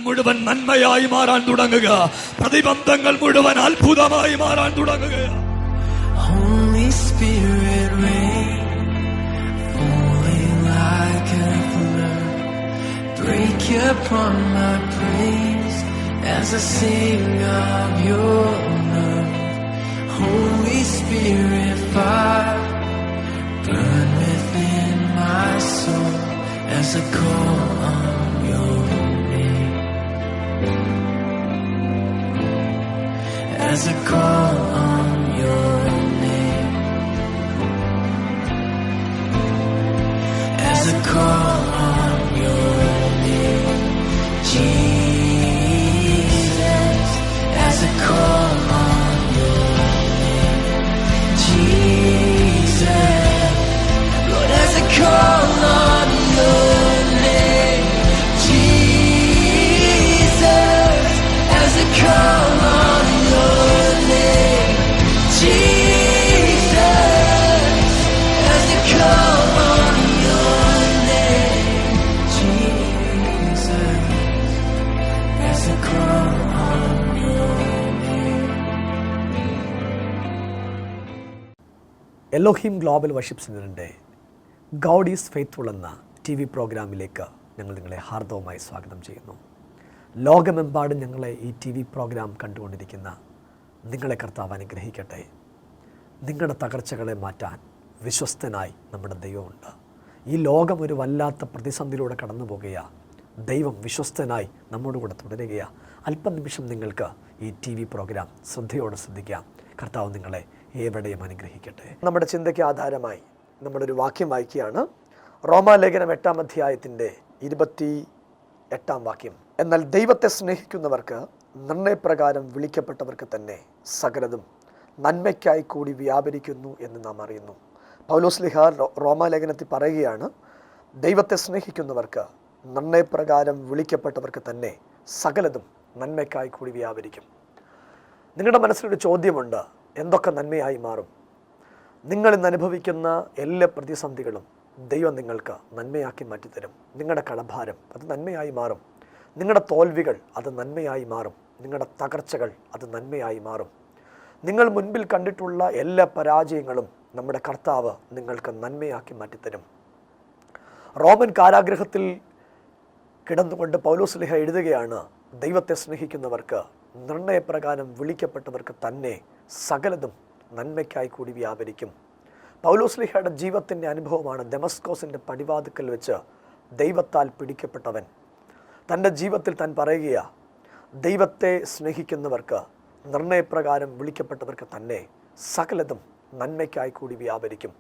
മുഴുവൻ നന്മയായി മാറാൻ തുടങ്ങുക. പ്രതിബന്ധങ്ങൾ മുഴുവൻ അത്ഭുതമായി മാറാൻ തുടങ്ങുക. Holy Spirit rain, falling like a flood, break upon my praise as I sing of your love. Holy Spirit fire, burn within my soul as I call on your name, as I call on your name, as I call on your name, Jesus, as I call on your name, Jesus, Lord, as I call on your name, Jesus, as I call on your name, Jesus, as I call on your name, Jesus, as I call on your name. Elohim global worship സെന്ററിൻ്റെ God is faithful എന്ന TV പ്രോഗ്രാമിലേക്ക് ഞങ്ങൾ നിങ്ങളെ ഹാർദവമായി സ്വാഗതം ചെയ്യുന്നു. ലോകമെമ്പാടും ഞങ്ങളെ ഈ TV പ്രോഗ്രാം കണ്ടുകൊണ്ടിരിക്കുന്ന നിങ്ങളെ കർത്താവ് അനുഗ്രഹിക്കട്ടെ. നിങ്ങളുടെ തകർച്ചകളെ മാറ്റാൻ വിശ്വസ്തനായി നമ്മുടെ ദൈവമുണ്ട്. ഈ ലോകം ഒരു വല്ലാത്ത പ്രതിസന്ധിയിലൂടെ കടന്നു പോകുകയാണ്. ദൈവം വിശ്വസ്തനായി നമ്മോട് കൂടെ തുടരുകയാണ്. അല്പനിമിഷം നിങ്ങൾക്ക് ഈ TV പ്രോഗ്രാം ശ്രദ്ധയോടെ ശ്രദ്ധിക്കാം. കർത്താവ് നിങ്ങളെ എവിടെയും അനുഗ്രഹിക്കട്ടെ. നമ്മുടെ ചിന്തയ്ക്ക് ആധാരമായി നമ്മളൊരു വാക്യം വായിക്കുകയാണ്. റോമാലേഖനം 8-ാം അധ്യായത്തിൻ്റെ 28-ാം വാക്യം. എന്നാൽ ദൈവത്തെ സ്നേഹിക്കുന്നവർക്ക് നിർണയപ്രകാരം വിളിക്കപ്പെട്ടവർക്ക് തന്നെ സകലതും നന്മയ്ക്കായി കൂടി വ്യാപരിക്കുന്നു എന്ന് നാം അറിയുന്നു. പൗലോസ് ശ്ലീഹ റോമാലേഖനത്തിൽ പറയുകയാണ്, ദൈവത്തെ സ്നേഹിക്കുന്നവർക്ക് നിർണയപ്രകാരം വിളിക്കപ്പെട്ടവർക്ക് തന്നെ സകലതും നന്മയ്ക്കായി കൂടി വ്യാപരിക്കും. നിങ്ങളുടെ മനസ്സിലൊരു ചോദ്യമുണ്ട്, എന്തൊക്കെ നന്മയായി മാറും? നിങ്ങൾ ഇന്ന് അനുഭവിക്കുന്ന എല്ലാ പ്രതിസന്ധികളും ദൈവം നിങ്ങൾക്ക് നന്മയാക്കി മാറ്റിത്തരും. നിങ്ങളുടെ കടഭാരം അത് നന്മയായി മാറും. നിങ്ങളുടെ തോൽവികൾ അത് നന്മയായി മാറും. നിങ്ങളുടെ തകർച്ചകൾ അത് നന്മയായി മാറും. നിങ്ങൾ മുൻപിൽ കണ്ടിട്ടുള്ള എല്ലാ പരാജയങ്ങളും നമ്മുടെ കർത്താവ് നിങ്ങൾക്ക് നന്മയാക്കി മാറ്റിത്തരും. റോമൻ കാരാഗൃഹത്തിൽ കിടന്നുകൊണ്ട് പൗലോസ് ശ്ലീഹ എഴുതുകയാണ്, ദൈവത്തെ സ്നേഹിക്കുന്നവർക്ക് നിർണയപ്രകാരം വിളിക്കപ്പെട്ടവർക്ക് തന്നെ സകലതും നന്മയ്ക്കായി കൂടി വ്യാപരിക്കും. പൗലോസ് ശ്ലീഹയുടെ ജീവിതത്തിൻ്റെ അനുഭവമാണ്. ദമസ്കോസിൻ്റെ പടിവാതിക്കൽ വെച്ച് ദൈവത്താൽ പിടിക്കപ്പെട്ടവൻ തൻ്റെ ജീവിതത്തിൽ താൻ പറയുകയാണ്, ദൈവത്തെ സ്നേഹിക്കുന്നവർക്ക് നിർണയപ്രകാരം വിളിക്കപ്പെട്ടവർക്ക് തന്നെ സകലതും നന്മയ്ക്കായി കൂടി വ്യാപരിക്കും.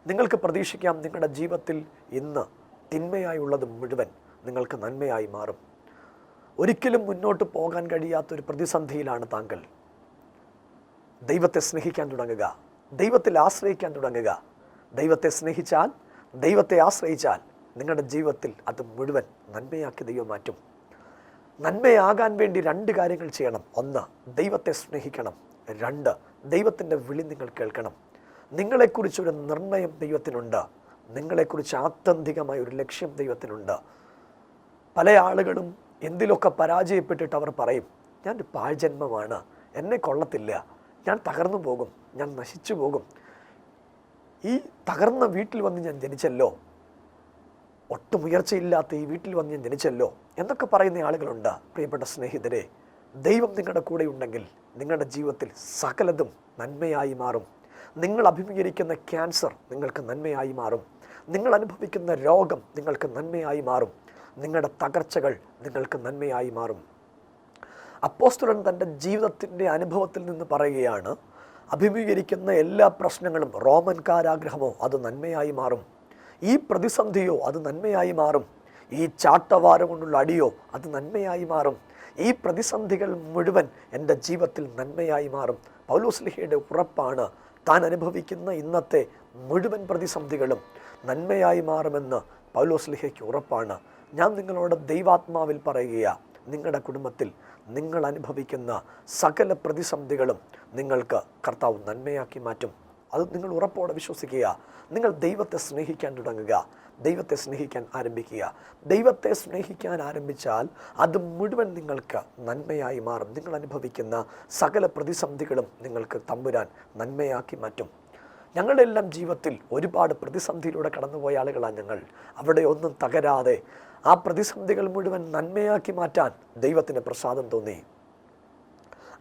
നിങ്ങൾക്ക് പ്രതീക്ഷിക്കാം, നിങ്ങളുടെ ജീവിതത്തിൽ ഇന്ന് തിന്മയായുള്ളത് മുഴുവൻ നിങ്ങൾക്ക് നന്മയായി മാറും. ഒരിക്കലും മുന്നോട്ട് പോകാൻ കഴിയാത്തൊരു പ്രതിസന്ധിയിലാണ് താങ്കൾ. ദൈവത്തെ സ്നേഹിക്കാൻ തുടങ്ങുക, ദൈവത്തിൽ ആശ്രയിക്കാൻ തുടങ്ങുക. ദൈവത്തെ സ്നേഹിച്ചാൽ, ദൈവത്തെ ആശ്രയിച്ചാൽ നിങ്ങളുടെ ജീവിതത്തിൽ അത് മുഴുവൻ നന്മയാക്കി ദൈവം മാറ്റും. നന്മയാകാൻ വേണ്ടി 2 കാര്യങ്ങൾ ചെയ്യണം. 1, ദൈവത്തെ സ്നേഹിക്കണം. 2, ദൈവത്തിൻ്റെ വിളി നിങ്ങൾ കേൾക്കണം. നിങ്ങളെക്കുറിച്ചൊരു നിർണയം ദൈവത്തിനുണ്ട്. നിങ്ങളെക്കുറിച്ച് ആത്യന്തികമായ ഒരു ലക്ഷ്യം ദൈവത്തിനുണ്ട്. പല ആളുകളും എന്തിലൊക്കെ പരാജയപ്പെട്ടിട്ട് അവർ പറയും, ഞാനൊരു പാഴ്ജന്മമാണ്, എന്നെ കൊള്ളത്തില്ല, ഞാൻ തകർന്നു പോകും, ഞാൻ നശിച്ചു പോകും, ഈ തകർന്ന വീട്ടിൽ വന്ന് ഞാൻ ജനിച്ചല്ലോ, ഒട്ടും ഉയർച്ചയില്ലാത്ത ഈ വീട്ടിൽ വന്ന് ഞാൻ ജനിച്ചല്ലോ എന്നൊക്കെ പറയുന്ന ആളുകളുണ്ട്. പ്രിയപ്പെട്ട സ്നേഹിതരെ, ദൈവം നിങ്ങളുടെ കൂടെ ഉണ്ടെങ്കിൽ നിങ്ങളുടെ ജീവിതത്തിൽ സകലതും നന്മയായി മാറും. നിങ്ങൾ അഭിമുഖീകരിക്കുന്ന ക്യാൻസർ നിങ്ങൾക്ക് നന്മയായി മാറും. നിങ്ങൾ അനുഭവിക്കുന്ന രോഗം നിങ്ങൾക്ക് നന്മയായി മാറും. നിങ്ങളുടെ തകർച്ചകൾ നിങ്ങൾക്ക് നന്മയായി മാറും. അപ്പോസ്തലൻ തൻ്റെ ജീവിതത്തിൻ്റെ അനുഭവത്തിൽ നിന്ന് പറയുകയാണ്, അഭിമുഖീകരിക്കുന്ന എല്ലാ പ്രശ്നങ്ങളും, റോമൻ കാരാഗ്രഹമോ അത് നന്മയായി മാറും. ഈ പ്രതിസന്ധിയോ അത് നന്മയായി മാറും. ഈ ചാട്ടവാരം കൊണ്ടുള്ള അടിയോ അത് നന്മയായി മാറും. ഈ പ്രതിസന്ധികൾ മുഴുവൻ എൻ്റെ ജീവിതത്തിൽ നന്മയായി മാറും. പൗലോസ് ശ്ലീഹയുടെ ഉറപ്പാണ്, താൻ അനുഭവിക്കുന്ന ഇന്നത്തെ മുഴുവൻ പ്രതിസന്ധികളും നന്മയായി മാറുമെന്ന് പൗലോസ് ശ്ലീഹയ്ക്ക് ഉറപ്പാണ്. ഞാൻ നിങ്ങളോട് ദൈവാത്മാവിൽ പറയുകയാണ്, നിങ്ങളുടെ കുടുംബത്തിൽ നിങ്ങൾ അനുഭവിക്കുന്ന സകല പ്രതിസന്ധികളും നിങ്ങൾക്ക് കർത്താവ് നന്മയാക്കി മാറ്റും. അത് നിങ്ങൾ ഉറപ്പോടെ വിശ്വസിക്കുക. നിങ്ങൾ ദൈവത്തെ സ്നേഹിക്കാൻ തുടങ്ങുക, ദൈവത്തെ സ്നേഹിക്കാൻ ആരംഭിക്കുക. ദൈവത്തെ സ്നേഹിക്കാൻ ആരംഭിച്ചാൽ അത് മുഴുവൻ നിങ്ങൾക്ക് നന്മയായി മാറും. നിങ്ങൾ അനുഭവിക്കുന്ന സകല പ്രതിസന്ധികളും നിങ്ങൾക്ക് തമ്പുരാൻ നന്മയാക്കി മാറ്റും. ഞങ്ങളുടെ എല്ലാം ജീവിതത്തിൽ ഒരുപാട് പ്രതിസന്ധിയിലൂടെ കടന്നുപോയ ആളുകളാണ് ഞങ്ങൾ. അവിടെ ഒന്നും തകരാതെ ആ പ്രതിസന്ധികൾ മുഴുവൻ നന്മയാക്കി മാറ്റാൻ ദൈവത്തിന് പ്രസാദം തോന്നി.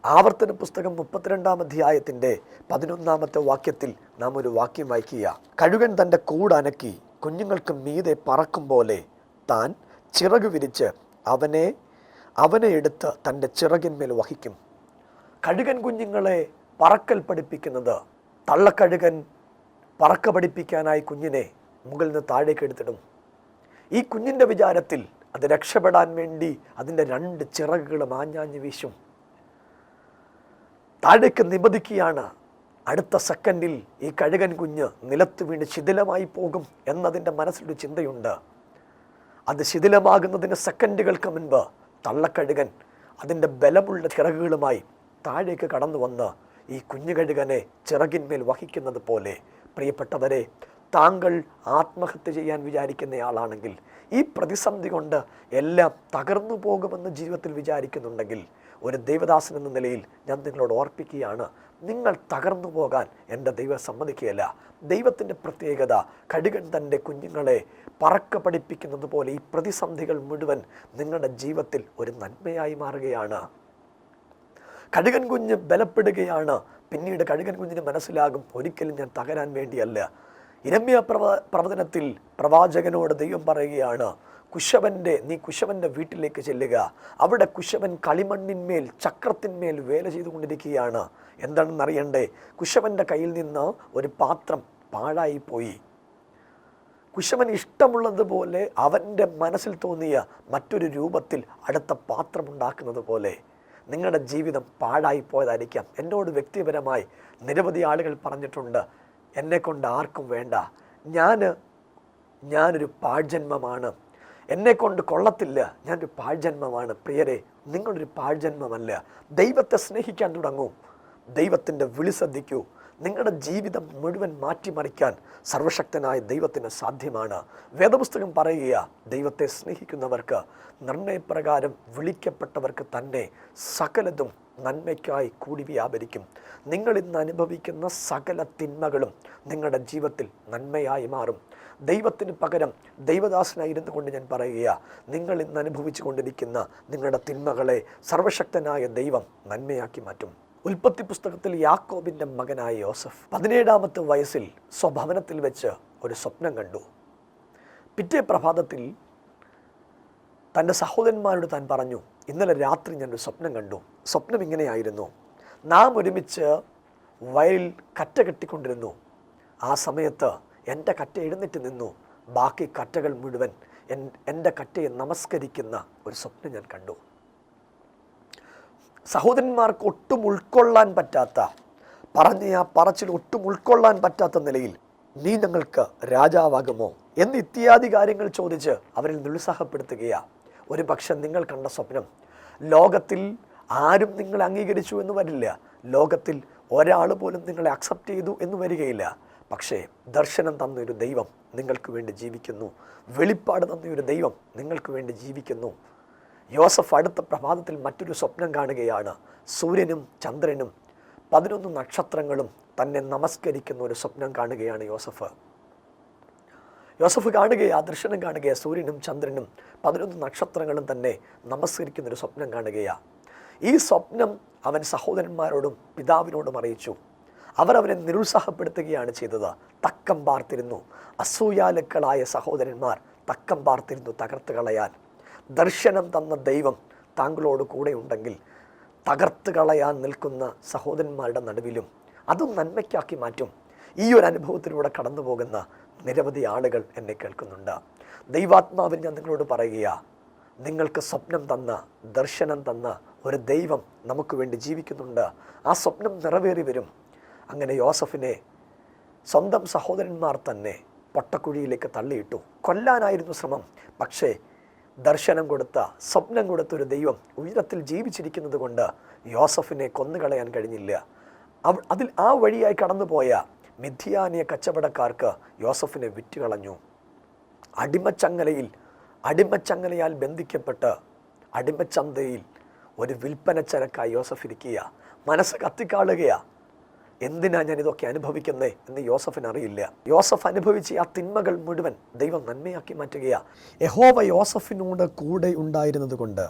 ആവർത്തന പുസ്തകം 32-ാം അധ്യായത്തിൻ്റെ 11-ാമത്തെ വാക്യത്തിൽ നാം ഒരു വാക്യം വായിക്കുക. കഴുകൻ തൻ്റെ കൂടനക്കി കുഞ്ഞുങ്ങൾക്ക് മീതെ പറക്കും പോലെ താൻ ചിറക് വിരിച്ച് അവനെ എടുത്ത് തൻ്റെ ചിറകിന്മേൽ വഹിക്കും. കഴുകൻ കുഞ്ഞുങ്ങളെ പറക്കൽ പഠിപ്പിക്കുന്നത്, തള്ളക്കഴുകൻ പറക്ക പഠിപ്പിക്കാനായി കുഞ്ഞിനെ മുകളിൽ നിന്ന് താഴേക്ക് എടുത്തിടും. ഈ കുഞ്ഞിൻ്റെ വിചാരത്തിൽ അത് രക്ഷപ്പെടാൻ വേണ്ടി അതിൻ്റെ 2 ചിറകുകളും ആഞ്ഞാഞ്ഞ് വീശും. താഴേക്ക് നിബദിക്കുകയാണ്. അടുത്ത സെക്കൻഡിൽ ഈ കഴുകൻ കുഞ്ഞ് നിലത്ത് വീണ് ശിഥിലമായി പോകും എന്നതിൻ്റെ മനസ്സിലൊരു ചിന്തയുണ്ട്. അത് ശിഥിലമാകുന്നതിന് സെക്കൻഡുകൾക്ക് മുൻപ് തള്ളക്കഴുകൻ അതിൻ്റെ ബലമുള്ള ചിറകുകളുമായി താഴേക്ക് കടന്നു വന്ന് ഈ കുഞ്ഞു കഴുകനെ ചിറകിന്മേൽ വഹിക്കുന്നത് പോലെ, പ്രിയപ്പെട്ടവരെ, താങ്കൾ ആത്മഹത്യ ചെയ്യാൻ വിചാരിക്കുന്നയാളാണെങ്കിൽ, ഈ പ്രതിസന്ധി കൊണ്ട് എല്ലാം തകർന്നു പോകുമെന്ന് ജീവിതത്തിൽ വിചാരിക്കുന്നുണ്ടെങ്കിൽ, ഒരു ദൈവദാസൻ എന്ന നിലയിൽ ഞാൻ നിങ്ങളോട് ഓർപ്പിക്കുകയാണ്, നിങ്ങൾ തകർന്നു പോകാൻ എൻ്റെ ദൈവം സമ്മതിക്കുകയില്ല. ദൈവത്തിൻ്റെ പ്രത്യേകത, കഴുകൻ തൻ്റെ കുഞ്ഞുങ്ങളെ പറക്ക പഠിപ്പിക്കുന്നത് പോലെ ഈ പ്രതിസന്ധികൾ മുഴുവൻ നിങ്ങളുടെ ജീവിതത്തിൽ ഒരു നന്മയായി മാറുകയാണ്. കഴുകൻ കുഞ്ഞ് ബലപ്പെടുകയാണ്. പിന്നീട് കഴുകൻ കുഞ്ഞിന് മനസ്സിലാകും, ഒരിക്കലും ഞാൻ തകരാൻ വേണ്ടിയല്ല. ഇരമ്യ പ്രവചനത്തിൽ പ്രവാചകനോട് ദൈവം പറയുകയാണ്, നീ കുശവൻ്റെ വീട്ടിലേക്ക് ചെല്ലുക. അവിടെ കുശവൻ കളിമണ്ണിന്മേൽ ചക്രത്തിന്മേൽ വേല ചെയ്തുകൊണ്ടിരിക്കുകയാണ്. എന്താണെന്നറിയണ്ടേ? കുശവൻ്റെ കയ്യിൽ നിന്ന് ഒരു പാത്രം പാഴായിപ്പോയി. കുശവൻ ഇഷ്ടമുള്ളതുപോലെ അവൻ്റെ മനസ്സിൽ തോന്നിയ മറ്റൊരു രൂപത്തിൽ അടുത്ത പാത്രമുണ്ടാക്കുന്നത് പോലെ നിങ്ങളുടെ ജീവിതം പാഴായിപ്പോയതായിരിക്കാം. എന്നോട് വ്യക്തിപരമായി നിരവധി ആളുകൾ പറഞ്ഞിട്ടുണ്ട്, എന്നെക്കൊണ്ട് ആർക്കും വേണ്ട, ഞാനൊരു പാഴ്ജന്മമാണ്, എന്നെക്കൊണ്ട് കൊള്ളത്തില്ല, ഞാനൊരു പാഴ്ജന്മമാണ്. പ്രിയരെ, നിങ്ങളൊരു പാഴ്ജന്മമല്ല. ദൈവത്തെ സ്നേഹിക്കാൻ തുടങ്ങൂ, ദൈവത്തിൻ്റെ വിളി ശ്രദ്ധിക്കൂ. നിങ്ങളുടെ ജീവിതം മുഴുവൻ മാറ്റിമറിക്കാൻ സർവശക്തനായ ദൈവത്തിന് സാധ്യമാണ്. വേദപുസ്തകം പറയുക, ദൈവത്തെ സ്നേഹിക്കുന്നവർക്ക്, നിർണയപ്രകാരം വിളിക്കപ്പെട്ടവർക്ക് തന്നെ സകലതും നന്മയ്ക്കായി കൂടി വ്യാപരിക്കും. നിങ്ങൾ ഇന്ന് അനുഭവിക്കുന്ന സകല തിന്മകളും നിങ്ങളുടെ ജീവിതത്തിൽ നന്മയായി മാറും. ദൈവത്തിന് പകരം ദൈവദാസനായിരുന്നു കൊണ്ട് ഞാൻ പറയുക, നിങ്ങൾ ഇന്ന് അനുഭവിച്ചു കൊണ്ടിരിക്കുന്ന നിങ്ങളുടെ തിന്മകളെ സർവശക്തനായ ദൈവം നന്മയാക്കി മാറ്റും. ഉൽപ്പത്തി പുസ്തകത്തിൽ യാക്കോബിൻ്റെ മകനായ യോസഫ് 17-ാമത്തെ വയസ്സിൽ സ്വഭവനത്തിൽ വെച്ച് ഒരു സ്വപ്നം കണ്ടു. പിറ്റേ പ്രഭാതത്തിൽ തൻ്റെ സഹോദരന്മാരോട് താൻ പറഞ്ഞു, ഇന്നലെ രാത്രി ഞാനൊരു സ്വപ്നം കണ്ടു. സ്വപ്നം ഇങ്ങനെയായിരുന്നു, നാം ഒരുമിച്ച് വയലിൽ കറ്റ കെട്ടിക്കൊണ്ടിരുന്നു. ആ സമയത്ത് എൻ്റെ കറ്റ എഴുന്നേറ്റ് നിന്നു. ബാക്കി കറ്റകൾ മുഴുവൻ എൻ്റെ കറ്റയെ നമസ്കരിക്കുന്ന ഒരു സ്വപ്നം ഞാൻ കണ്ടു. സഹോദരന്മാർക്ക് ഒട്ടും ഉൾക്കൊള്ളാൻ പറ്റാത്ത, പറഞ്ഞ ആ പറച്ചിൽ ഒട്ടും ഉൾക്കൊള്ളാൻ പറ്റാത്ത നിലയിൽ, നീ ഞങ്ങൾക്ക് രാജാവാകുമോ എന്ന് ഇത്യാദി കാര്യങ്ങൾ ചോദിച്ച് അവരിൽ നിരുത്സാഹപ്പെടുത്തുകയാണ്. ഒരു പക്ഷെ നിങ്ങൾ കണ്ട സ്വപ്നം ലോകത്തിൽ ആരും നിങ്ങളെ അംഗീകരിച്ചു എന്ന് വരില്ല, ലോകത്തിൽ ഒരാൾ പോലും നിങ്ങളെ അക്സെപ്റ്റ് ചെയ്തു എന്ന് വരികയില്ല. പക്ഷേ ദർശനം തന്നൊരു ദൈവം നിങ്ങൾക്ക് വേണ്ടി ജീവിക്കുന്നു, വെളിപ്പാട് തന്നൊരു ദൈവം നിങ്ങൾക്ക് വേണ്ടി ജീവിക്കുന്നു. യോസഫ് അടുത്ത പ്രഭാതത്തിൽ മറ്റൊരു സ്വപ്നം കാണുകയാണ്. സൂര്യനും ചന്ദ്രനും 11 നക്ഷത്രങ്ങളും തന്നെ നമസ്കരിക്കുന്ന ഒരു സ്വപ്നം കാണുകയാണ് യോസഫ് കാണുകയാ, ദർശനം കാണുകയാ. സൂര്യനും ചന്ദ്രനും 11 നക്ഷത്രങ്ങളും തന്നെ നമസ്കരിക്കുന്നൊരു സ്വപ്നം കാണുകയാ. ഈ സ്വപ്നം അവൻ സഹോദരന്മാരോടും പിതാവിനോടും അറിയിച്ചു. അവരവനെ നിരുത്സാഹപ്പെടുത്തുകയാണ് ചെയ്തത്. തക്കം പാർത്തിരുന്നു. അസൂയാലുക്കളായ സഹോദരന്മാർ തക്കം പാർത്തിരുന്നു തകർത്ത് കളയാൻ. ദർശനം തന്ന ദൈവം താങ്കളോട് കൂടെ ഉണ്ടെങ്കിൽ തകർത്ത് കളയാൻ നിൽക്കുന്ന സഹോദരന്മാരുടെ നടുവിലും അതും നന്മയ്ക്കാക്കി മാറ്റും. ഈ ഒരു അനുഭവത്തിലൂടെ കടന്നു പോകുന്ന നിരവധി ആളുകൾ എന്നെ കേൾക്കുന്നുണ്ട്. ദൈവാത്മാവിൽ ഞാൻ നിങ്ങളോട് പറയുക, നിങ്ങൾക്ക് സ്വപ്നം തന്ന, ദർശനം തന്ന ഒരു ദൈവം നമുക്ക് വേണ്ടി ജീവിക്കുന്നുണ്ട്. ആ സ്വപ്നം നിറവേറി വരും. അങ്ങനെ യോസഫിനെ സ്വന്തം സഹോദരന്മാർ തന്നെ പൊട്ടക്കുഴിയിലേക്ക് തള്ളിയിട്ടു. കൊല്ലാനായിരുന്നു ശ്രമം. പക്ഷേ ദർശനം കൊടുത്ത, സ്വപ്നം കൊടുത്തൊരു ദൈവം ഉയരത്തിൽ ജീവിച്ചിരിക്കുന്നത് കൊണ്ട് യോസഫിനെ കൊന്നുകളയാൻ കഴിഞ്ഞില്ല. ആ വഴിയായി കടന്നുപോയ മിഥ്യാനിയ കച്ചവടക്കാർക്ക് യോസഫിനെ വിറ്റുകളഞ്ഞു. അടിമച്ചങ്ങലയാൽ ബന്ധിക്കപ്പെട്ട് അടിമച്ചന്തയിൽ ഒരു വിൽപ്പന ചരക്കായി യോസഫ് ഇരിക്കുക. മനസ്സ് കത്തിക്കാളുകയാ. എന്തിനാ ഞാൻ ഇതൊക്കെ അനുഭവിക്കുന്നേ എന്ന് യോസഫിന് അറിയില്ല. യോസഫ് അനുഭവിച്ച ആ തിന്മകൾ മുഴുവൻ ദൈവം നന്മയാക്കി മാറ്റുകയാ. യഹോവ യോസഫിനോട് കൂടെ ഉണ്ടായിരുന്നത് കൊണ്ട്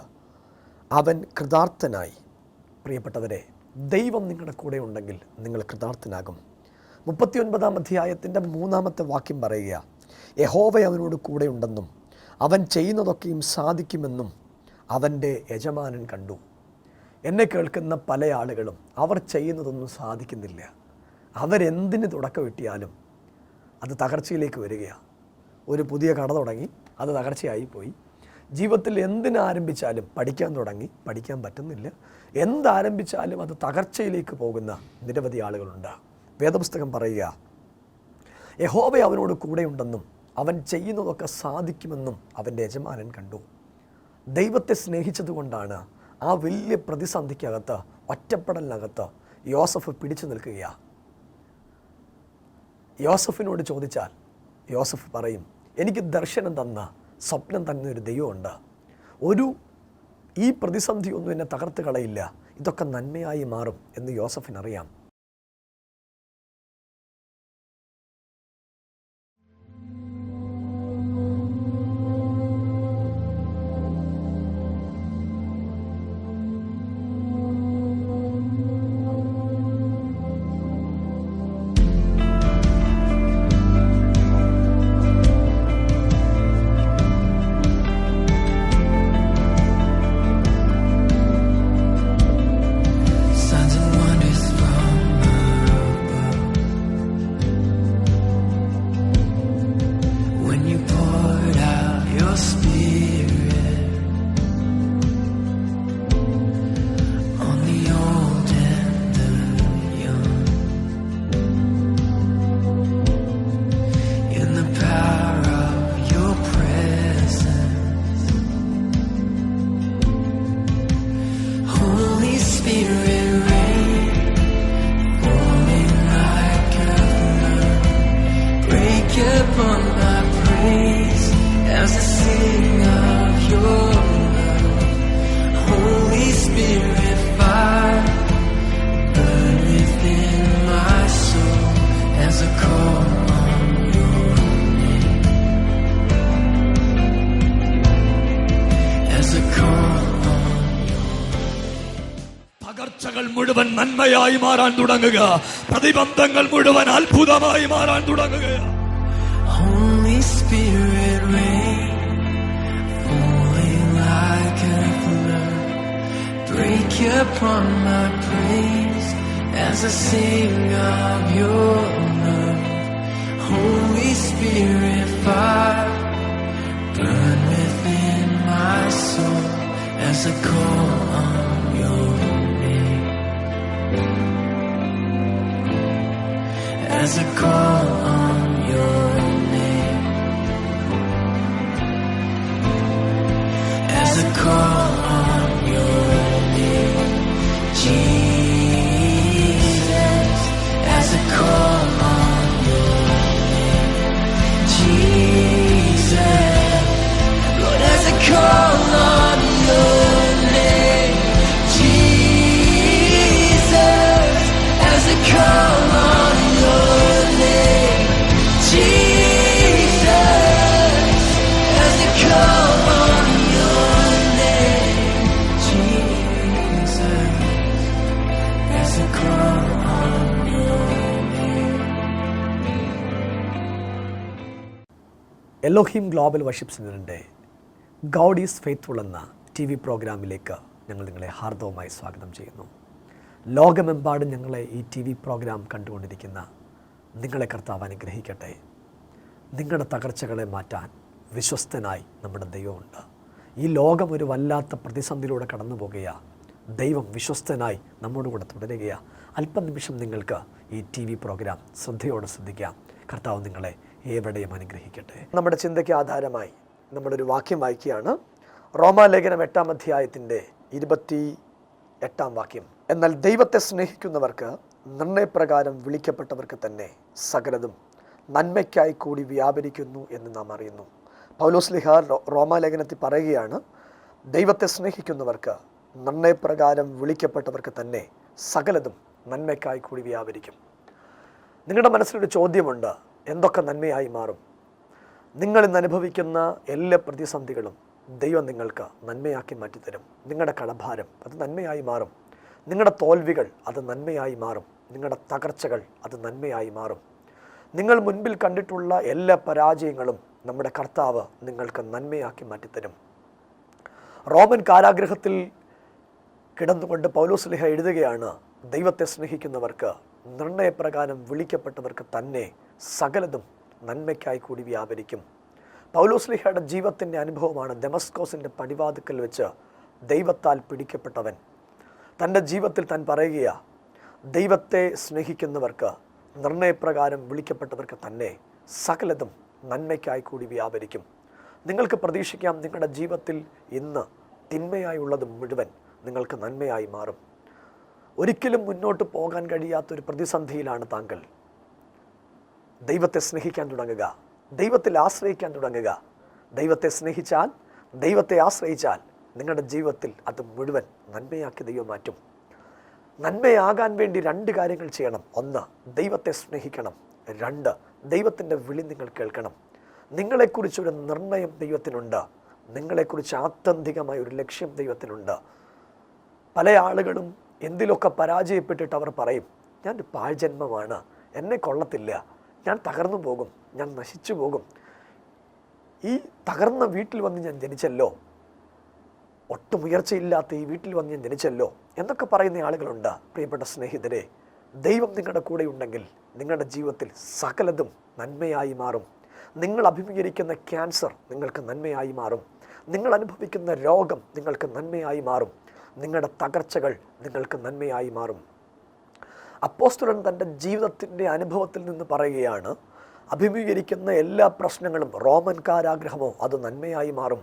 അവൻ കൃതാർത്ഥനായി. പ്രിയപ്പെട്ടവരെ, ദൈവം നിങ്ങളുടെ കൂടെ ഉണ്ടെങ്കിൽ നിങ്ങൾ കൃതാർത്ഥനാകും. 39 അധ്യായത്തിൻ്റെ 3-ാമത്തെ വാക്യം പറയുക, യഹോവ അവനോട് കൂടെ ഉണ്ടെന്നും അവൻ ചെയ്യുന്നതൊക്കെയും സാധിക്കുമെന്നും അവൻ്റെ യജമാനൻ കണ്ടു. എന്നെ കേൾക്കുന്ന പല ആളുകളും അവർ ചെയ്യുന്നതൊന്നും സാധിക്കുന്നില്ല. അവരെന്തിന് തുടക്കം കിട്ടിയാലും അത് തകർച്ചയിലേക്ക് വരികയാണ്. ഒരു പുതിയ കട തുടങ്ങി, അത് തകർച്ചയായിപ്പോയി. ജീവിതത്തിൽ എന്തിനാരംഭിച്ചാലും പഠിക്കാൻ തുടങ്ങി, പഠിക്കാൻ പറ്റുന്നില്ല. എന്താരംഭിച്ചാലും അത് തകർച്ചയിലേക്ക് പോകുന്ന നിരവധി ആളുകളുണ്ട്. വേദപുസ്തകം പറയുക, യഹോവ അവനോട് കൂടെയുണ്ടെന്നും അവൻ ചെയ്യുന്നതൊക്കെ സാധിക്കുമെന്നും അവൻ്റെ യജമാനൻ കണ്ടു. ദൈവത്തെ സ്നേഹിച്ചതുകൊണ്ടാണ് ആ വലിയ പ്രതിസന്ധിക്കകത്ത്, ഒറ്റപ്പെടലിനകത്ത് യോസഫ് പിടിച്ചു നിൽക്കുകയാണ്. യോസഫിനോട് ചോദിച്ചാൽ യോസഫ് പറയും, എനിക്ക് ദർശനം തന്ന, സ്വപ്നം തന്ന ഒരു ദൈവമുണ്ട്. ഈ പ്രതിസന്ധി ഒന്നും എന്നെ തകർത്ത് കളയില്ല, ഇതൊക്കെ നന്മയായി മാറും എന്ന് യോസഫിനറിയാം. തകർച്ചകൾ മുഴുവൻ നന്മയായി മാറാൻ തുടങ്ങുക. പ്രതിബന്ധങ്ങൾ മുഴുവൻ അത്ഭുതമായി മാറാൻ തുടങ്ങുക. Holy Spirit rain, falling like a flood, break upon my praise as I sing of your love. Holy Spirit fire, burn within my soul as I call on your name, as I call on your name, as I call on your name, Jesus, as I call on your name, Jesus, Lord, as I call on your name, Jesus, as I call on your name, Jesus, as I call on your name, Jesus, as I call on your name. Elohim global worship സെന്ററിൻ്റെ God is faithful എന്ന TV പ്രോഗ്രാമിലേക്ക് ഞങ്ങൾ നിങ്ങളെ ഹാർദവമായി സ്വാഗതം ചെയ്യുന്നു. ലോകമെമ്പാടും ഞങ്ങളെ ഈ TV പ്രോഗ്രാം കണ്ടുകൊണ്ടിരിക്കുന്ന നിങ്ങളെ കർത്താവ് അനുഗ്രഹിക്കട്ടെ. നിങ്ങളുടെ തകർച്ചകളെ മാറ്റാൻ വിശ്വസ്തനായി നമ്മുടെ ദൈവമുണ്ട്. ഈ ലോകം ഒരു വല്ലാത്ത പ്രതിസന്ധിയിലൂടെ കടന്നു പോകുകയാണ്. ദൈവം വിശ്വസ്തനായി നമ്മോട് കൂടെ തുടരുകയാണ്. അല്പനിമിഷം നിങ്ങൾക്ക് ഈ TV പ്രോഗ്രാം ശ്രദ്ധയോടെ ശ്രദ്ധിക്കാം. കർത്താവ് നിങ്ങളെ എവിടെയും അനുഗ്രഹിക്കട്ടെ. നമ്മുടെ ചിന്തയ്ക്ക് ആധാരമായി നമ്മളൊരു വാക്യം വായിക്കുകയാണ്. റോമാലേഖനം 8-ാം അധ്യായത്തിൻ്റെ 28-ാം വാക്യം. എന്നാൽ ദൈവത്തെ സ്നേഹിക്കുന്നവർക്ക് നിർണയപ്രകാരം വിളിക്കപ്പെട്ടവർക്ക് തന്നെ സകലതും നന്മയ്ക്കായി കൂടി വ്യാപരിക്കുന്നു എന്ന് നാം അറിയുന്നു. പൗലോസ്ലീഹ റോമാലേഖനത്തിൽ പറയുകയാണ്, ദൈവത്തെ സ്നേഹിക്കുന്നവർക്ക് നിർണയപ്രകാരം വിളിക്കപ്പെട്ടവർക്ക് തന്നെ സകലതും നന്മയ്ക്കായി കൂടി വ്യാപരിക്കും. നിങ്ങളുടെ മനസ്സിലൊരു ചോദ്യമുണ്ട്, എന്തൊക്കെ നന്മയായി മാറും? നിങ്ങൾ ഇന്ന് അനുഭവിക്കുന്ന എല്ലാ പ്രതിസന്ധികളും ദൈവം നിങ്ങൾക്ക് നന്മയാക്കി മാറ്റിത്തരും. നിങ്ങളുടെ കടഭാരം അത് നന്മയായി മാറും. നിങ്ങളുടെ തോൽവികൾ അത് നന്മയായി മാറും. നിങ്ങളുടെ തകർച്ചകൾ അത് നന്മയായി മാറും. നിങ്ങൾ മുൻപിൽ കണ്ടിട്ടുള്ള എല്ലാ പരാജയങ്ങളും നമ്മുടെ കർത്താവ് നിങ്ങൾക്ക് നന്മയാക്കി മാറ്റിത്തരും. റോമൻ കാരാഗൃഹത്തിൽ കിടന്നുകൊണ്ട് പൗലോസ്ലീഹ എഴുതുകയാണ്, ദൈവത്തെ സ്നേഹിക്കുന്നവർക്ക് നിർണയപ്രകാരം വിളിക്കപ്പെട്ടവർക്ക് തന്നെ സകലതും നന്മയ്ക്കായി കൂടി വ്യാപരിക്കും. പൗലോസ്ലീഹയുടെ ജീവിതത്തിൻ്റെ അനുഭവമാണ് ദമസ്കോസിൻ്റെ പടിവാതിക്കൽ വെച്ച് ദൈവത്താൽ പിടിക്കപ്പെട്ടവൻ. തൻ്റെ ജീവിതത്തിൽ താൻ പറയുകയാണ്, ദൈവത്തെ സ്നേഹിക്കുന്നവർക്ക് നിർണയപ്രകാരം വിളിക്കപ്പെട്ടവർക്ക് തന്നെ സകലതും നന്മയ്ക്കായി കൂടി വ്യാപരിക്കും. നിങ്ങൾക്ക് പ്രതീക്ഷിക്കാം, നിങ്ങളുടെ ജീവിതത്തിൽ ഇന്ന് തിന്മയായുള്ളത് മുഴുവൻ നിങ്ങൾക്ക് നന്മയായി മാറും. ഒരിക്കലും മുന്നോട്ട് പോകാൻ കഴിയാത്തൊരു പ്രതിസന്ധിയിലാണ് താങ്കൾ. ദൈവത്തെ സ്നേഹിക്കാൻ തുടങ്ങുക, ദൈവത്തിൽ ആശ്രയിക്കാൻ തുടങ്ങുക. ദൈവത്തെ സ്നേഹിച്ചാൽ, ദൈവത്തെ ആശ്രയിച്ചാൽ നിങ്ങളുടെ ജീവിതത്തിൽ അത് മുഴുവൻ നന്മയാക്കി ദൈവം മാറ്റും. നന്മയാകാൻ വേണ്ടി 2 കാര്യങ്ങൾ ചെയ്യണം. 1, ദൈവത്തെ സ്നേഹിക്കണം. 2, ദൈവത്തിൻ്റെ വിളി നിങ്ങൾ കേൾക്കണം. നിങ്ങളെക്കുറിച്ചൊരു നിർണയം ദൈവത്തിനുണ്ട്. നിങ്ങളെക്കുറിച്ച് ആത്യന്തികമായ ഒരു ലക്ഷ്യം ദൈവത്തിനുണ്ട്. പല ആളുകളും എന്തിലൊക്കെ പരാജയപ്പെട്ടിട്ട് അവർ പറയും, ഞാൻ പാഴ്ജന്മമാണ്, എന്നെ കൊള്ളത്തില്ല, ഞാൻ തകർന്നു പോകും, ഞാൻ നശിച്ചു പോകും, ഈ തകർന്ന വീട്ടിൽ വന്ന് ഞാൻ ജനിച്ചല്ലോ, ഒട്ടും ഉയർച്ചയില്ലാത്ത ഈ വീട്ടിൽ വന്ന് ഞാൻ ജനിച്ചല്ലോ എന്നൊക്കെ പറയുന്ന ആളുകളുണ്ട്. പ്രിയപ്പെട്ട സ്നേഹിതരെ, ദൈവം നിങ്ങളുടെ കൂടെ ഉണ്ടെങ്കിൽ നിങ്ങളുടെ ജീവിതത്തിൽ സകലതും നന്മയായി മാറും. നിങ്ങൾ അഭിമുഖീകരിക്കുന്ന ക്യാൻസർ നിങ്ങൾക്ക് നന്മയായി മാറും. നിങ്ങൾ അനുഭവിക്കുന്ന രോഗം നിങ്ങൾക്ക് നന്മയായി മാറും. നിങ്ങളുടെ തകർച്ചകൾ നിങ്ങൾക്ക് നന്മയായി മാറും. അപ്പോസ്തലൻ തൻ്റെ ജീവിതത്തിൻ്റെ അനുഭവത്തിൽ നിന്ന് പറയുകയാണ്, അഭിമുഖീകരിക്കുന്ന എല്ലാ പ്രശ്നങ്ങളും, റോമൻ കാരാഗ്രഹമോ അത് നന്മയായി മാറും.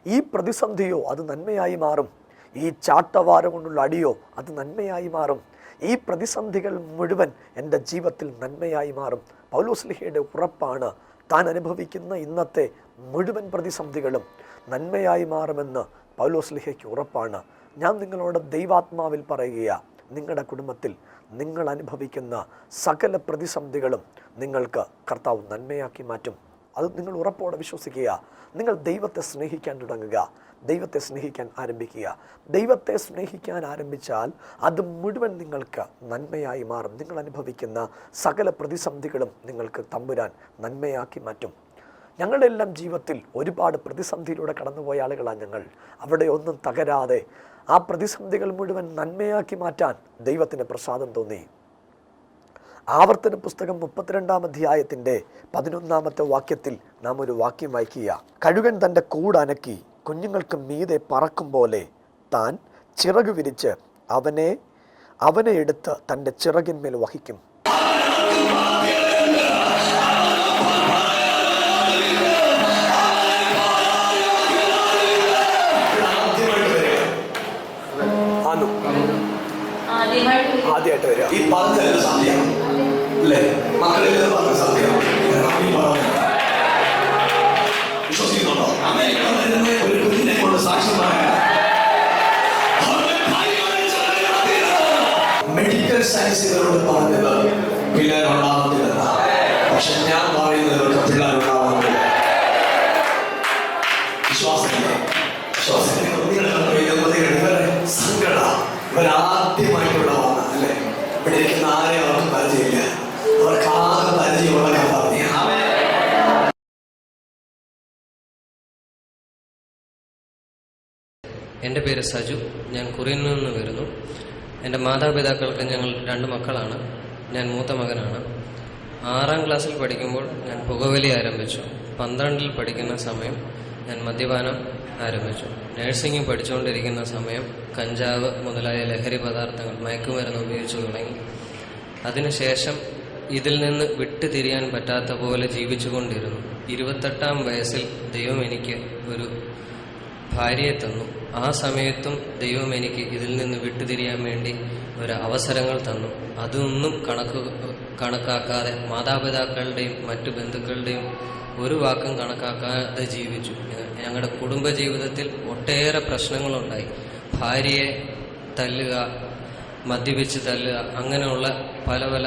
ഈ പ്രതിസന്ധിയോ അത് നന്മയായി മാറും. ഈ ചാട്ടവാരം കൊണ്ടുള്ള അടിയോ അത് നന്മയായി മാറും. ഈ പ്രതിസന്ധികൾ മുഴുവൻ എൻ്റെ ജീവിതത്തിൽ നന്മയായി മാറും. പൗലോസ്ലീഹയുടെ ഉറപ്പാണ്, താൻ അനുഭവിക്കുന്ന ഇന്നത്തെ മുഴുവൻ പ്രതിസന്ധികളും നന്മയായി മാറുമെന്ന് പൗലോസ്ലീഹയ്ക്ക് ഉറപ്പാണ്. ഞാൻ നിങ്ങളോട് ദൈവാത്മാവിൽ പറയുകയാണ്, നിങ്ങളുടെ കുടുംബത്തിൽ നിങ്ങൾ അനുഭവിക്കുന്ന സകല പ്രതിസന്ധികളും നിങ്ങൾക്ക് കർത്താവ് നന്മയാക്കി മാറ്റും. അത് നിങ്ങൾ ഉറപ്പോടെ വിശ്വസിക്കുക. നിങ്ങൾ ദൈവത്തെ സ്നേഹിക്കാൻ തുടങ്ങുക, ദൈവത്തെ സ്നേഹിക്കാൻ ആരംഭിക്കുക. ദൈവത്തെ സ്നേഹിക്കാൻ ആരംഭിച്ചാൽ അത് മുഴുവൻ നിങ്ങൾക്ക് നന്മയായി മാറും. നിങ്ങൾ അനുഭവിക്കുന്ന സകല പ്രതിസന്ധികളും നിങ്ങൾക്ക് തമ്പുരാൻ നന്മയാക്കി മാറ്റും. ഞങ്ങളുടെ എല്ലാം ജീവിതത്തിൽ ഒരുപാട് പ്രതിസന്ധിയിലൂടെ കടന്നുപോയ ആളുകളാണ് ഞങ്ങൾ. അവിടെ ഒന്നും തകരാതെ ആ പ്രതിസന്ധികൾ മുഴുവൻ നന്മയാക്കി മാറ്റാൻ ദൈവത്തിന് പ്രസാദം തോന്നി. ആവർത്തന പുസ്തകം 32-ാം അധ്യായത്തിൻ്റെ 11-ാമത്തെ വാക്യത്തിൽ നാം ഒരു വാക്യം വായിക്കുക. കഴുകൻ തൻ്റെ കൂടനക്കി കുഞ്ഞുങ്ങൾക്ക് മീതെ പറക്കും പോലെ താൻ ചിറക് വിരിച്ച് അവനെ എടുത്ത് തൻ്റെ ചിറകിന്മേൽ വഹിക്കും. ആദ്യമായിട്ട് വരിക ഈ പറഞ്ഞ സത്യം അല്ലേ? മക്കളിൽ പറഞ്ഞ സത്യം വിശ്വസിക്കുന്നുണ്ടോ? ഒരു കുഞ്ഞിനെ കൊണ്ട് സാക്ഷ്യമായ മെഡിക്കൽ സയൻസുകളോട് പറഞ്ഞത് പിള്ളേരുണ്ടാകുന്നില്ല. പക്ഷെ ഞാൻ പറയുന്നവർക്ക് പിള്ളേരുണ്ടാകുന്നില്ല. വിശ്വാസമില്ല. സങ്കട ഇവരാദ്യമായിട്ടുള്ള വന്ന അല്ലേ? ഇവിടെ ഇരിക്കുന്ന ആരെയും അവർക്ക് പരിചയമില്ല. അവർക്ക് ആകെ പരിചയമുള്ള ഞാൻ പറഞ്ഞു. എൻ്റെ പേര് സജു. ഞാൻ കുറിയിൽ നിന്ന് വരുന്നു. എൻ്റെ മാതാപിതാക്കൾക്ക് ഞങ്ങൾ 2 മക്കളാണ്. ഞാൻ മൂത്ത മകനാണ്. 6-ാം ക്ലാസ്സിൽ പഠിക്കുമ്പോൾ ഞാൻ പുകവലി ആരംഭിച്ചു. 12-ൽ പഠിക്കുന്ന സമയം ഞാൻ മദ്യപാനം ആരംഭിച്ചു. നഴ്സിംഗ് പഠിച്ചുകൊണ്ടിരിക്കുന്ന സമയം കഞ്ചാവ് മുതലായ ലഹരി പദാർത്ഥങ്ങൾ, മയക്കുമരുന്ന് ഉപയോഗിച്ചു തുടങ്ങി. അതിനുശേഷം ഇതിൽ നിന്ന് വിട്ടുതിരിയാൻ പറ്റാത്ത പോലെ ജീവിച്ചുകൊണ്ടിരുന്നു. 28-ാം വയസ്സിൽ ദൈവം എനിക്ക് ഒരു ഭാര്യയെ തന്നു. ആ സമയത്തും ദൈവം എനിക്ക് ഇതിൽ നിന്ന് വിട്ടുതിരിയാൻ വേണ്ടി ഒരു അവസരങ്ങൾ തന്നു. അതൊന്നും കണക്കാക്കാതെ മാതാപിതാക്കളുടെയും മറ്റു ബന്ധുക്കളുടെയും ഒരു വാക്കും കണക്കാക്കാതെ ജീവിച്ചു. ഞങ്ങളുടെ കുടുംബജീവിതത്തിൽ ഒട്ടേറെ പ്രശ്നങ്ങളുണ്ടായി. ഭാര്യയെ തല്ലുക, മദ്യപിച്ച് തല്ലുക, അങ്ങനെയുള്ള പല പല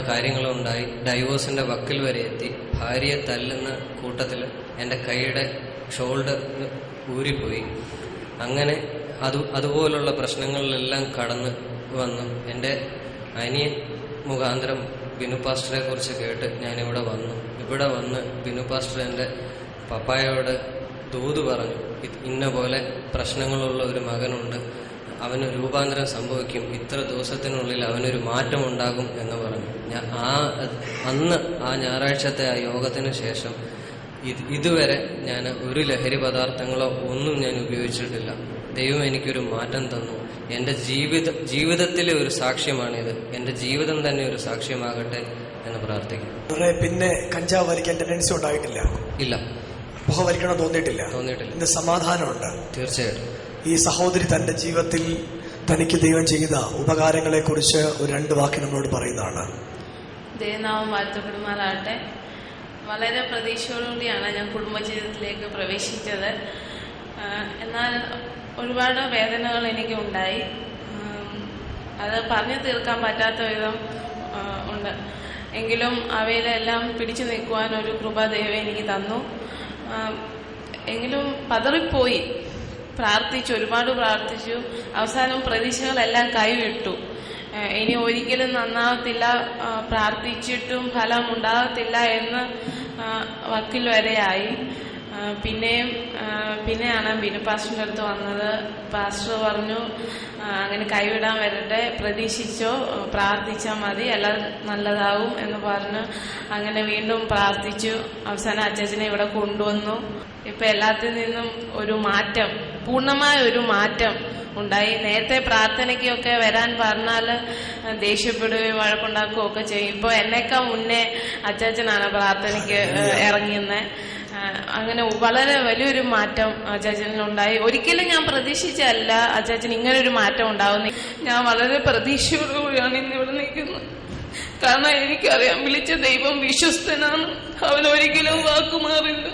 കാര്യങ്ങളുണ്ടായി. ഡൈവോഴ്സിൻ്റെ വക്കിൽ വരെ എത്തി. ഭാര്യയെ തല്ലുന്ന കൂട്ടത്തിൽ എൻ്റെ കൈയുടെ ഷോൾഡർ ഊരിപ്പോയി. അങ്ങനെ അതുപോലുള്ള പ്രശ്നങ്ങളിലെല്ലാം കടന്ന് വന്നു. എൻ്റെ അനിയൻ മുഖാന്തരം ബിനു പാസ്റ്ററെ കുറിച്ച് കേട്ട് ഞാനിവിടെ വന്നു. ഇവിടെ വന്ന് ബിനു പാസ്റ്റർ എൻ്റെ പപ്പായോട് ദൂത് പറഞ്ഞു, ഇന്ന പോലെ പ്രശ്നങ്ങളുള്ള ഒരു മകനുണ്ട്, അവന് രൂപാന്തരം സംഭവിക്കും, ഇത്ര ദിവസത്തിനുള്ളിൽ അവനൊരു മാറ്റം ഉണ്ടാകും എന്ന് പറഞ്ഞു. അന്ന് ആ ഞായറാഴ്ചത്തെ ആ യോഗത്തിന് ശേഷം ഇതുവരെ ഞാൻ ഒരു ലഹരി പദാർത്ഥങ്ങളോ ഒന്നും ഞാൻ ഉപയോഗിച്ചിട്ടില്ല. ദൈവം എനിക്കൊരു മാറ്റം തന്നു. എൻ്റെ ജീവിതത്തിലെ ഒരു സാക്ഷ്യമാണിത്. എൻ്റെ ജീവിതം തന്നെ ഒരു സാക്ഷ്യമാകട്ടെ എന്ന് പ്രാർത്ഥിക്കുന്നു. പിന്നെ കഞ്ചാവ് വലിക്കാൻ ടെൻഡൻസി ഉണ്ടായിട്ടില്ല? ഇല്ല. പുകവലിക്കണം തോന്നിയിട്ടില്ല? ഇന്ന് സമാധാനമുണ്ട്. തീർച്ചയായിട്ടും. ഈ സഹോദരി തന്റെ ജീവിതത്തിൽ തനിക്ക് ദൈവം ചെയ്ത ഉപകാരങ്ങളെ കുറിച്ച് ഒരു 2 വാക്ക് നമ്മളോട് പറയുന്നതാണ്. ദൈവനാമം വാഴ്ത്തപ്പെടുമാറാകട്ടെ. വളരെ പ്രതീക്ഷയോടുകൂടിയാണ് ഞാൻ കുടുംബജീവിതത്തിലേക്ക് പ്രവേശിച്ചത്. എന്നാൽ ഒരുപാട് വേദനകൾ എനിക്ക് ഉണ്ടായി. അത് പറഞ്ഞു തീർക്കാൻ പറ്റാത്ത വിധം ഉണ്ട്. എങ്കിലും അവയിലെല്ലാം പിടിച്ചു നിൽക്കുവാൻ ഒരു കൃപ ദൈവം എനിക്ക് തന്നു. എങ്കിലും പതറിപ്പോയി. പ്രാർത്ഥിച്ചു, ഒരുപാട് പ്രാർത്ഥിച്ചു. അവസാനം പ്രതീക്ഷകളെല്ലാം കൈവിട്ടു. ഇനി ഒരിക്കലും നന്നാവത്തില്ല, പ്രാർത്ഥിച്ചിട്ടും ഫലം ഉണ്ടാകത്തില്ല എന്ന് വക്കിൽ വരെയായി. പിന്നെയാണ് ബിനു പാസ്റ്ററിൻ്റെ അടുത്ത് വന്നത്. പാസ്റ്റർ പറഞ്ഞു, അങ്ങനെ കൈവിടാൻ വരട്ടെ, പ്രതീക്ഷിച്ചോ, പ്രാർത്ഥിച്ചാൽ മതി, എല്ലാം നല്ലതാവും എന്ന് പറഞ്ഞു. അങ്ങനെ വീണ്ടും പ്രാർത്ഥിച്ചു. അവസാനം അച്ചാച്ചനെ ഇവിടെ കൊണ്ടുവന്നു. ഇപ്പം എല്ലാത്തിൽ നിന്നും ഒരു മാറ്റം, പൂർണ്ണമായ ഒരു മാറ്റം ഉണ്ടായി. നേരത്തെ പ്രാർത്ഥനയ്ക്കൊക്കെ വരാൻ പറഞ്ഞാൽ ദേഷ്യപ്പെടുകയും വഴക്കുണ്ടാക്കുകയും ഒക്കെ ചെയ്യും. ഇപ്പോൾ എന്നേക്കാൾ മുന്നേ അച്ചാച്ചനാണ് പ്രാർത്ഥനയ്ക്ക് ഇറങ്ങിയെന്ന്. അങ്ങനെ വളരെ വലിയൊരു മാറ്റം അച്ചാച്ചനുണ്ടായി. ഒരിക്കലും ഞാൻ പ്രതീക്ഷിച്ചല്ല അച്ചാച്ചൻ ഇങ്ങനൊരു മാറ്റം ഉണ്ടാവുന്നത്. ഞാൻ വളരെ പ്രതീക്ഷയോടുകൂടിയാണ് ഇന്നിവിടെ നിൽക്കുന്നത്. കാരണം എനിക്കറിയാം, വിളിച്ച ദൈവം വിശ്വസ്തനാണ്. അവനൊരിക്കലും വാക്കുമാറില്ല.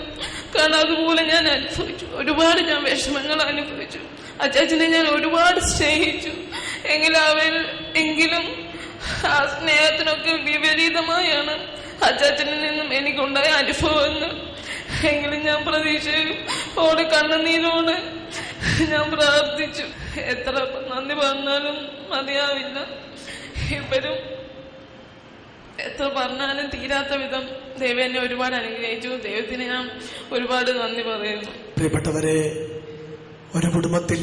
കാരണം അതുപോലെ ഞാൻ അനുഭവിച്ചു. ഒരുപാട് ഞാൻ വിഷമങ്ങൾ അനുഭവിച്ചു. അച്ചാച്ചനെ ഞാൻ ഒരുപാട് സ്നേഹിച്ചു. എങ്കിലും ആ സ്നേഹത്തിനൊക്കെ വിപരീതമായാണ് അച്ചാച്ചനിൽ നിന്നും എനിക്കുണ്ടായ അനുഭവങ്ങൾ. എങ്കിലും ഞാൻ പ്രതീക്ഷയോടെ കണ്ണുനീരോടെ ഞാൻ പ്രാർത്ഥിച്ചു. എത്ര നന്ദി പറഞ്ഞാലും മതിയാവില്ല. ഇവരും എത്ര പറഞ്ഞാലും തീരാത്ത വിധം ദൈവം എന്നെ ഒരുപാട് അനുഗ്രഹിച്ചു. ദൈവത്തിന് ഞാൻ ഒരുപാട് നന്ദി പറയുന്നു. പ്രിയപ്പെട്ടവരെ, ഒരു കുടുംബത്തിൽ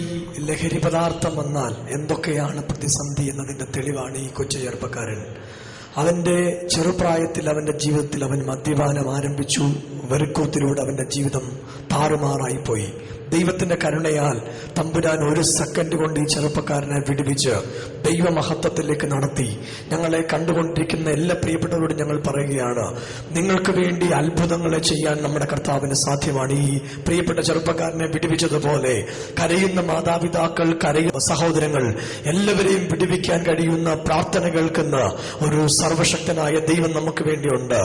ലഹരി പദാർത്ഥം വന്നാൽ എന്തൊക്കെയാണ് പ്രതിസന്ധി എന്നതിന്റെ തെളിവാണ് ഈ കൊച്ചു ചെറുപ്പക്കാരൻ. അവന്റെ ചെറുപ്രായത്തിൽ അവന്റെ ജീവിതത്തിൽ അവൻ മദ്യപാനം ആരംഭിച്ചു. വെറുക്കത്തിലൂടെ അവന്റെ ജീവിതം താറുമാറായിപ്പോയി. ദൈവത്തിന്റെ കരുണയാൽ തമ്പുരാൻ 1 സെക്കൻഡ് കൊണ്ട് ഈ ചെറുപ്പക്കാരനെ വിടുവിച്ച് ദൈവമഹത്വത്തിലേക്ക് നടത്തി. ഞങ്ങളെ കണ്ടുകൊണ്ടിരിക്കുന്ന എല്ലാ പ്രിയപ്പെട്ടവരോടും ഞങ്ങൾ പറയുകയാണ്, നിങ്ങൾക്ക് വേണ്ടി അത്ഭുതങ്ങളെ ചെയ്യാൻ നമ്മുടെ കർത്താവിന് സാധ്യമാണ്. ഈ പ്രിയപ്പെട്ട ചെറുപ്പക്കാരനെ വിടുവിച്ചതുപോലെ കരയുന്ന മാതാപിതാക്കൾ, കരയുന്ന സഹോദരങ്ങൾ, എല്ലാവരെയും വിടുവിക്കാൻ കഴിയുന്ന പ്രാർത്ഥന കേൾക്കുന്ന ഒരു സർവശക്തനായ ദൈവം നമുക്ക് വേണ്ടിയുണ്ട്.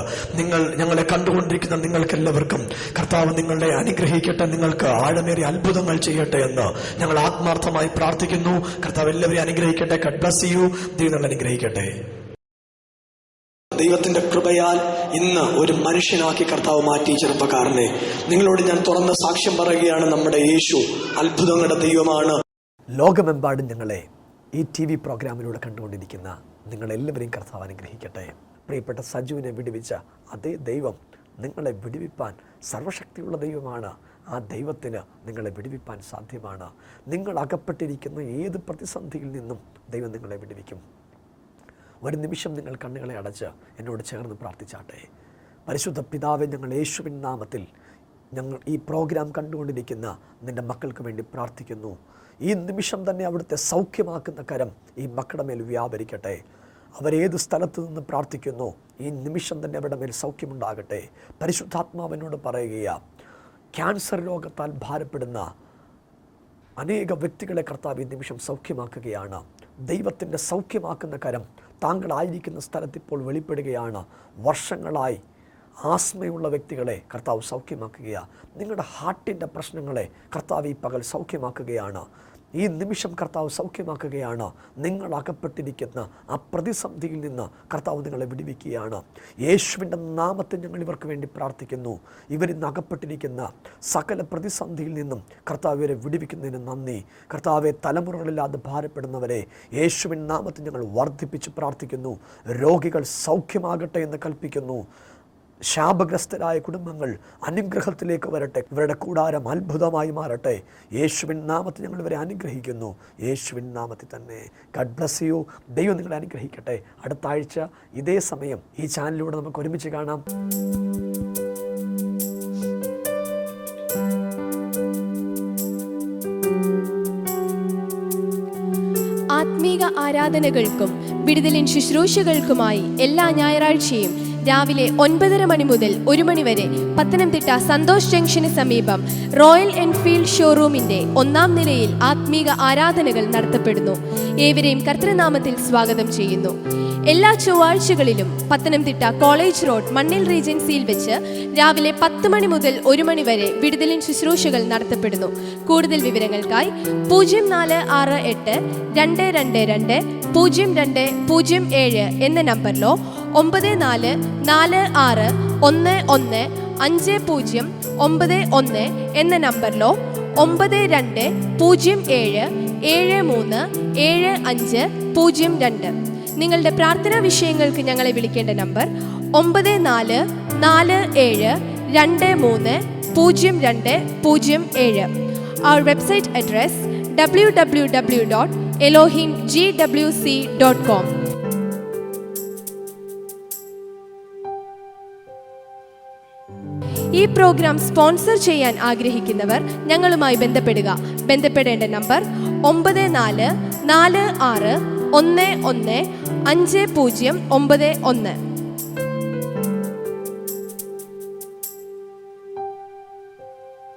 ഞങ്ങളെ കണ്ടുകൊണ്ടിരിക്കുന്ന നിങ്ങൾക്കെല്ലാവർക്കും കർത്താവ് നിങ്ങളെ അനുഗ്രഹിക്കട്ടെ, നിങ്ങൾക്ക് ആഴമേറിയ അത്ഭുതങ്ങൾ ചെയ്യട്ടെ എന്ന് ഞങ്ങൾ ആത്മാർത്ഥമായി പ്രാർത്ഥിക്കുന്നു. കർത്താവ് എല്ലാവരെയും അനുഗ്രഹിക്കട്ടെ. God bless you. ദൈവം അനുഗ്രഹിക്കട്ടെ. ദൈവത്തിന്റെ കൃപയാൽ ഇന്ന് ഒരു മനുഷ്യനാക്കി കർത്താവ് മാറ്റി ചെറുപ്പക്കാരനെ. നിങ്ങളോട് ഞാൻ തുറന്ന സാക്ഷ്യം പറയുകയാണ്, നമ്മുടെ യേശു അത്ഭുതങ്ങളുടെ ദൈവമാണ്. ലോകമെമ്പാടും ഞങ്ങളെ ഈ TV പ്രോഗ്രാമിലൂടെ കണ്ടുകൊണ്ടിരിക്കുന്ന നിങ്ങളെല്ലാവരെയും കർത്താവ് അനുഗ്രഹിക്കട്ടെ. പ്രിയപ്പെട്ട സജുവിനെ വിടുവിച്ച അതേ ദൈവം നിങ്ങളെ വിടുവിപ്പാൻ സർവശക്തിയുള്ള ദൈവമാണ്. ആ ദൈവത്തിന് നിങ്ങളെ വിടുവിപ്പാൻ സാധ്യമാണ്. നിങ്ങൾ അകപ്പെട്ടിരിക്കുന്ന ഏത് പ്രതിസന്ധിയിൽ നിന്നും ദൈവം നിങ്ങളെ വിടുവിക്കും. ഒരു നിമിഷം നിങ്ങൾ കണ്ണുകളെ അടച്ച് എന്നോട് ചേർന്ന് പ്രാർത്ഥിച്ചാട്ടെ. പരിശുദ്ധ പിതാവേ, ഞങ്ങൾ യേശുവിൻ നാമത്തിൽ ഞങ്ങൾ ഈ പ്രോഗ്രാം കണ്ടുകൊണ്ടിരിക്കുന്ന നിൻ്റെ മക്കൾക്ക് വേണ്ടി പ്രാർത്ഥിക്കുന്നു. ഈ നിമിഷം തന്നെ അവിടുത്തെ സൗഖ്യമാക്കുന്ന കരം ഈ മക്കളുടെ മേൽ വ്യാപരിക്കട്ടെ. അവരേത് സ്ഥലത്ത് നിന്ന് പ്രാർത്ഥിക്കുന്നു, ഈ നിമിഷം തന്നെ അവരുടെ മേൽ സൗഖ്യമുണ്ടാകട്ടെ. പരിശുദ്ധാത്മാവിനോട് പറയുകയാണ്, ക്യാൻസർ രോഗത്താൽ ഭാരപ്പെടുന്ന അനേക വ്യക്തികളെ കർത്താവ് ഈ നിമിഷം സൗഖ്യമാക്കുകയാണ്. ദൈവത്തിൻ്റെ സൗഖ്യമാക്കുന്ന കരം താങ്കളായിരിക്കുന്ന സ്ഥലത്ത് ഇപ്പോൾ വെളിപ്പെടുകയാണ്. വർഷങ്ങളായി ആസ്മയുള്ള വ്യക്തികളെ കർത്താവ് സൗഖ്യമാക്കുകയാണ്. നിങ്ങളുടെ ഹാർട്ടിൻ്റെ പ്രശ്നങ്ങളെ കർത്താവ് ഈ പകൽ സൗഖ്യമാക്കുകയാണ്. ഈ നിമിഷം കർത്താവ് സൗഖ്യമാക്കുകയാണ്. നിങ്ങൾ അകപ്പെട്ടിരിക്കുന്ന ആ പ്രതിസന്ധിയിൽ നിന്ന് കർത്താവ് നിങ്ങളെ വിടുവിക്കുകയാണ്. യേശുവിൻ്റെ നാമത്തിൽ ഞങ്ങൾ ഇവർക്ക് വേണ്ടി പ്രാർത്ഥിക്കുന്നു. ഇവരിന്ന് അകപ്പെട്ടിരിക്കുന്ന സകല പ്രതിസന്ധിയിൽ നിന്നും കർത്താവ് ഇവരെ വിടുവിക്കുന്നതിന് നന്ദി. കർത്താവെ, തലമുറകളില്ലാതെ ഭാരപ്പെടുന്നവരെ യേശുവിൻ നാമത്തിൽ ഞങ്ങൾ വർദ്ധിപ്പിച്ച് പ്രാർത്ഥിക്കുന്നു. രോഗികൾ സൗഖ്യമാകട്ടെ എന്ന് കൽപ്പിക്കുന്നു. ശാപഗ്രസ്തരായ കുടുംബങ്ങൾ അനുഗ്രഹത്തിലേക്ക് വരട്ടെ. ഇവരുടെ കൂടാരം അത്ഭുതമായി മാറട്ടെ. യേശുവിൻ നാമത്തിൽ ഞങ്ങൾ ഇവരെ അനുഗ്രഹിക്കുന്നു. യേശുവിൻ നാമത്തിൽ തന്നെ. Garh bless you. ദൈവം നിങ്ങളെ അനുഗ്രഹിക്കട്ടെ. അടുത്ത ആഴ്ച ഇതേ സമയം ഈ ചാനലിലൂടെ നമുക്ക് ഒരുമിച്ച് കാണാം. ആത്മീക ആരാധനകൾക്കും വിടുതലിൻ ശുശ്രൂഷകൾക്കുമായി എല്ലാ ഞായറാഴ്ചയും രാവിലെ 9:30 മണി മുതൽ 1 മണി വരെ പത്തനംതിട്ട സന്തോഷ് ജംഗ്ഷന് സമീപം റോയൽ എൻഫീൽഡ് ഷോറൂമിന്റെ 1-ാം നിലയിൽ ആത്മീക ആരാധനകൾ നടത്തപ്പെടുന്നു. ഏവരെയും കർത്തൃനാമത്തിൽ സ്വാഗതം ചെയ്യുന്നു. എല്ലാ ചൊവ്വാഴ്ചകളിലും പത്തനംതിട്ട കോളേജ് റോഡ് മണ്ണിൽ റീജൻസിയിൽ വെച്ച് രാവിലെ 10 മണി മുതൽ 1 മണി വരെ വിടുതലിൻ ശുശ്രൂഷകൾ നടത്തപ്പെടുന്നു. കൂടുതൽ വിവരങ്ങൾക്കായി 0468 222 0207 എന്ന നമ്പറിലോ 9446115091 എന്ന നമ്പറിലോ 9207737502. നിങ്ങളുടെ പ്രാർത്ഥനാ വിഷയങ്ങൾക്ക് ഞങ്ങളെ വിളിക്കേണ്ട number 9447230207. Our website address www.elohimgwc.com. ഈ പ്രോഗ്രാം സ്പോൺസർ ചെയ്യാൻ ആഗ്രഹിക്കുന്നവർ ഞങ്ങളുമായി ബന്ധപ്പെടുക. ബന്ധപ്പെടേണ്ട നമ്പർ 9446115091.